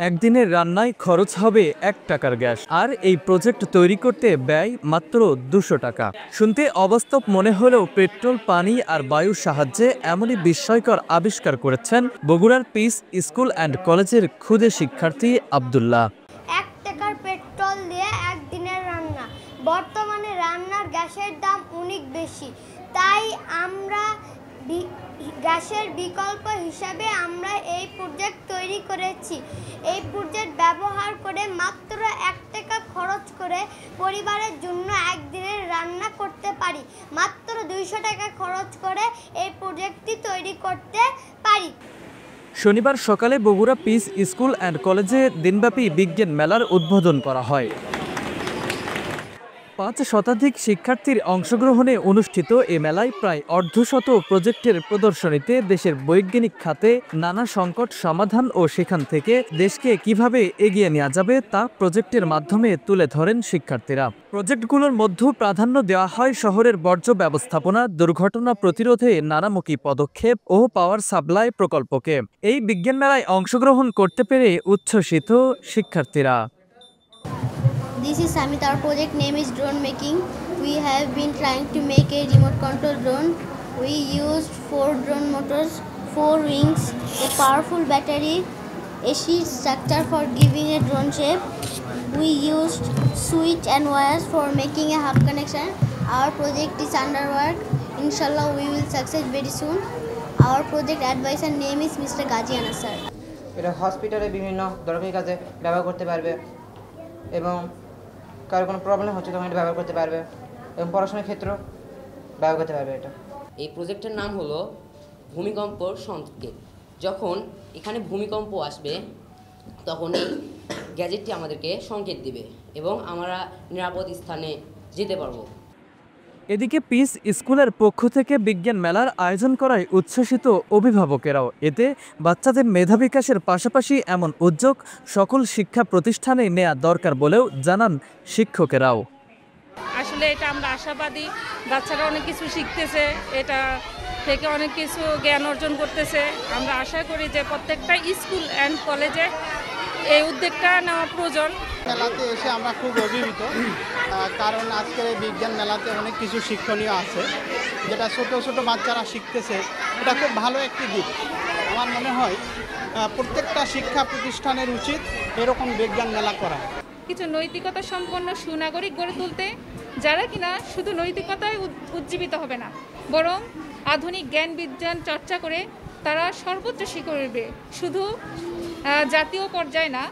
একদিনের রান্নায় খরচ হবে ১ টাকার গ্যাস, আর এই প্রজেক্ট তৈরি করতে ব্যয় মাত্র ২০০ টাকা। শুনতে অবাস্তব মনে হলেও পেট্রোল, পানি আর বায়ুর সাহায্যে এমনই বিস্ময়কর আবিষ্কার করেছেন বগুড়ার পিস স্কুল অ্যান্ড কলেজের ক্ষুদে শিক্ষার্থী আব্দুল্লাহ। ১ টাকার পেট্রোল দিয়ে একদিনের রান্না। বর্তমানে রান্নার গ্যাসের দাম অনেক বেশি, তাই আমরা গ্যাসের বিকল্প হিসাবে আমরা এই প্রজেক্ট তৈরি করেছি। এই প্রজেক্ট ব্যবহার করে মাত্র ১ টাকা খরচ করে পরিবারের জন্য একদিনের রান্না করতে পারি। মাত্র ২০০ টাকা খরচ করে এই প্রজেক্টটি তৈরি করতে পারি। শনিবার সকালে বগুড়া পিস স্কুল অ্যান্ড কলেজে দিনব্যাপী বিজ্ঞান মেলার উদ্বোধন করা হয়। ৫ শতাধিক শিক্ষার্থীর অংশগ্রহণে অনুষ্ঠিত এ মেলায় প্রায় অর্ধশত প্রজেক্টের প্রদর্শনীতে দেশের বৈজ্ঞানিক খাতে নানা সংকট সমাধান ও সেখান থেকে দেশকে কিভাবে এগিয়ে নেওয়া যাবে তা প্রজেক্টের মাধ্যমে তুলে ধরেন শিক্ষার্থীরা। প্রজেক্টগুলোর মধ্যে প্রাধান্য দেওয়া হয় শহরের বর্জ্য ব্যবস্থাপনা, দুর্ঘটনা প্রতিরোধে নানামুখী পদক্ষেপ ও পাওয়ার সাপ্লাই প্রকল্পকে। এই বিজ্ঞান মেলায় অংশগ্রহণ করতে পেরে উচ্ছ্বসিত শিক্ষার্থীরা। This is Samit. Our project name is drone making. We have been trying to make a remote control drone. We used 4 drone motors, 4 wings, a powerful battery, a sheet structure for giving a drone shape. We used switch and wires for making a hub connection. Our project is under work. Inshallah, we will succeed very soon. Our project advisor name is Mr. Gaji Anasar. এটা হসপিটালে বিভিন্ন দরকারি কাজে ব্যবহার করতে পারবে এবং কারো কোনো প্রবলেম হচ্ছে তখন এটা ব্যবহার করতে পারবে এবং পড়াশোনার ক্ষেত্রেও ব্যবহার করতে পারবে। এটা এই প্রজেক্টের নাম হলো ভূমিকম্পর সংকেত। যখন এখানে ভূমিকম্প আসবে তখন এই গ্যাজেটটি আমাদেরকে সংকেত দিবে এবং আমরা নিরাপদ স্থানে যেতে পারবো। এদিকে পিস স্কুলের পক্ষ থেকে বিজ্ঞান মেলার আয়োজন করায় উচ্ছ্বসিত অভিভাবকেরাও। এতে বাচ্চাদের মেধা বিকাশের পাশাপাশি এমন উদ্যোগ সকল শিক্ষা প্রতিষ্ঠানে নেওয়া দরকার বলেও জানান শিক্ষকেরাও। আসলে এটা আমরা আশাবাদী, বাচ্চারা অনেক কিছু শিখতেছে, এটা থেকে অনেক কিছু জ্ঞান অর্জন করতেছে। আমরা আশা করি যে প্রত্যেকটা স্কুল অ্যান্ড কলেজে এই উদ্যোগটা নেওয়া প্রয়োজন। মেলাতে এসে আমরা খুব অভিভূত, কারণ আজকের এই বিজ্ঞান মেলাতে অনেক কিছু শিক্ষণীয় আছে, যেটা ছোট ছোট বাচ্চারা শিখতেছে। এটা খুব ভালো একটি দিক। আমার মনে হয় প্রত্যেকটা শিক্ষা প্রতিষ্ঠানের উচিত এরকম বিজ্ঞান মেলা করা। কিছু নৈতিকতা সম্পন্ন সুনাগরিক গড়ে তুলতে, যারা কিনা শুধু নৈতিকতায় উজ্জীবিত হবে না, বরং আধুনিক জ্ঞান বিজ্ঞান চর্চা করে তারা সর্বোচ্চ শিখবে। শুধু জাতীয় পর্যায়ে না,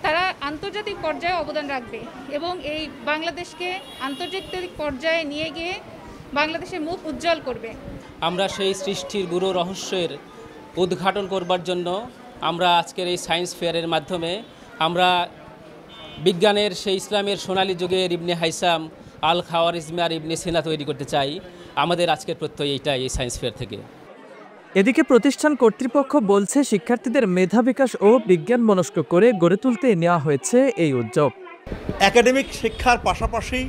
তারা আন্তর্জাতিক পর্যায়ে অবদান রাখবে এবং এই বাংলাদেশকে আন্তর্জাতিক পর্যায়ে নিয়ে গিয়ে বাংলাদেশের মুখ উজ্জ্বল করবে। আমরা সেই সৃষ্টির গুরু রহস্যের উদ্ঘাটন করবার জন্য আমরা আজকের এই সায়েন্স ফেয়ারের মাধ্যমে আমরা বিজ্ঞানের সেই ইসলামের সোনালী যুগের ইবনে হাইসাম, আল খাওয়ারিজমি আর ইবনে সিনা তৈরি করতে চাই। আমাদের আজকের প্রত্যয় এইটাই, এই সায়েন্স ফেয়ার থেকে। এদিকে প্রতিষ্ঠান কর্তৃপক্ষ বলছে শিক্ষার্থীদের মেধা বিকাশ ও বিজ্ঞান মনস্ক করে গড়ে তুলতে নেওয়া হয়েছে এই উদ্যোগ। একাডেমিক শিক্ষার পাশাপাশি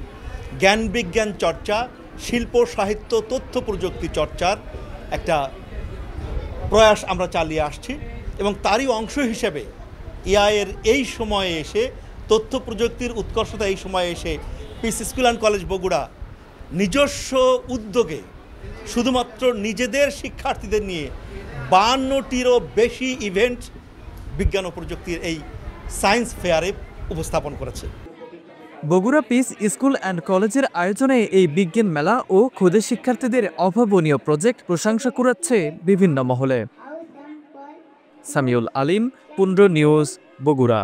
জ্ঞান বিজ্ঞান চর্চা, শিল্প সাহিত্য, তথ্য প্রযুক্তি চর্চার একটা প্রয়াস আমরা চালিয়ে আসছি এবং তারই অংশ হিসেবে এআইয়ের এই সময়ে এসে, তথ্য প্রযুক্তির উৎকর্ষতা এই সময়ে এসে piece school and college Bogura নিজস্ব উদ্যোগে শুধুমাত্র নিজেদের শিক্ষার্থীদের নিয়ে 52টিরও বেশি ইভেন্ট বিজ্ঞান ও প্রযুক্তির এই সায়েন্স ফেয়ারে উপস্থাপন করেছে। বগুড়া পিস স্কুল অ্যান্ড কলেজের আয়োজনে এই বিজ্ঞান মেলা ও ক্ষুদে শিক্ষার্থীদের অভাবনীয় প্রজেক্ট প্রশংসা কুড়াচ্ছে বিভিন্ন মহলে। সামিউল আলিম, পুন্ড্র নিউজ, বগুড়া।